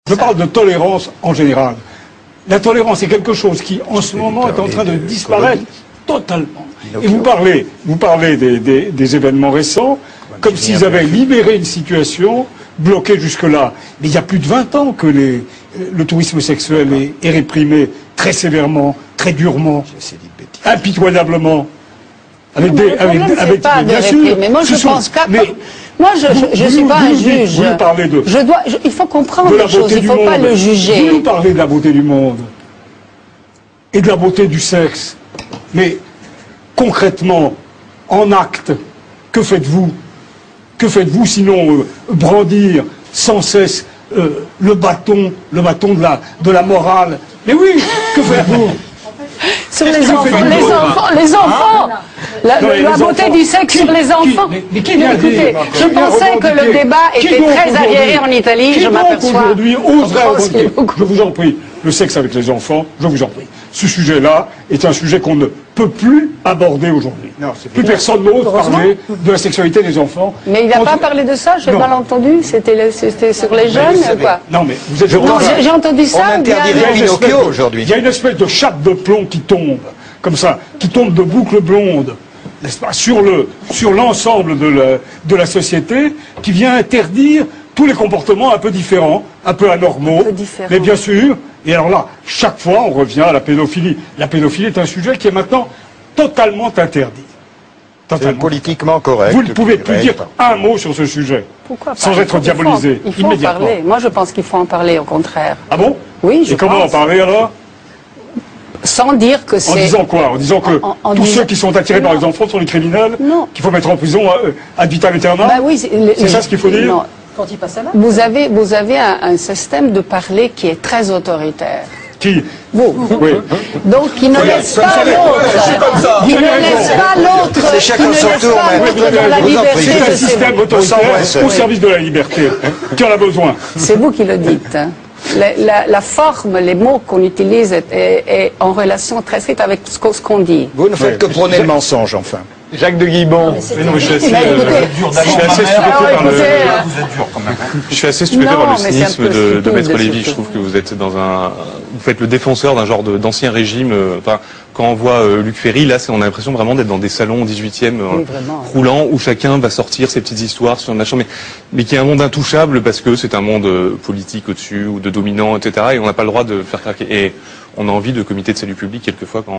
Je parle de tolérance en général. La tolérance est quelque chose qui, en ce moment, est en train de disparaître totalement. Et vous parlez des événements récents, comme s'ils avaient libéré une situation bloquée jusque-là. Mais il y a plus de 20 ans que le tourisme sexuel est réprimé très sévèrement, très durement, impitoyablement. Bien sûr. Mais moi, je pense que... Moi, je ne suis pas un juge. Il faut comprendre les choses, il ne faut pas le juger. Vous nous parlez de la beauté du monde et de la beauté du sexe. Mais concrètement, en acte, que faites-vous? Que faites-vous sinon brandir sans cesse le bâton de la morale? Mais oui, que faites-vous? Sur les enfants, la beauté du sexe sur les enfants. Écoutez, je pensais que le débat était très arriéré en Italie, je m'aperçois. Aujourd'hui, oserait revendiquer, je vous en prie, le sexe avec les enfants, je vous en prie. Ce sujet-là est un sujet qu'on ne peut plus aborder aujourd'hui. Plus personne n'ose parler de la sexualité des enfants. Mais il n'a pas parlé de ça, j'ai mal entendu, c'était sur les jeunes ou quoi? Non, mais vous êtes... J'ai entendu ça. On interdirait Pinocchio aujourd'hui. Il y a une espèce de chape de plomb qui tombe, comme ça, qui tombe de boucles blondes, n'est-ce pas, sur l'ensemble de la société, qui vient interdire tous les comportements un peu différents, un peu anormaux, mais bien sûr. Et alors là, chaque fois, on revient à la pédophilie. La pédophilie est un sujet qui est maintenant totalement interdit. C'est politiquement correct. Vous ne pouvez plus dire un mot sur ce sujet, sans être diabolisé. Il faut en parler. Moi, je pense qu'il faut en parler, au contraire. Ah bon? Oui, je pense. Et comment en parler alors? Sans dire que c'est... En disant quoi? En disant que tous ceux qui sont attirés par les enfants sont des criminels? Non. Qu'il faut mettre en prison ad vitam aeternam? Bah oui, c'est ça ce qu'il faut dire? Non. Vous avez un système de parler qui est très autoritaire. Qui? Vous. Oui. Donc il ne laisse pas l'autre. Il ne laisse pas l'autre. C'est chacun son tour, mais dans la liberté C'est un de système autoritaire au service de la liberté. Qui en a besoin? C'est vous qui le dites. La forme, les mots qu'on utilise est en relation très stricte avec ce qu'on dit. Vous ne faites que prôner le mensonge, enfin. Jacques de Guibon. Je suis assez stupéfait par le cynisme de Maître Lévy. Je trouve que vous êtes vous faites le défenseur d'un genre d'ancien régime. Enfin, quand on voit Luc Ferry, là, on a l'impression vraiment d'être dans des salons 18e roulants où chacun va sortir ses petites histoires sur le machin, mais qui est un monde intouchable parce que c'est un monde politique au-dessus ou de dominant, etc. Et on n'a pas le droit de faire craquer. Et on a envie de comité de salut public quelquefois quand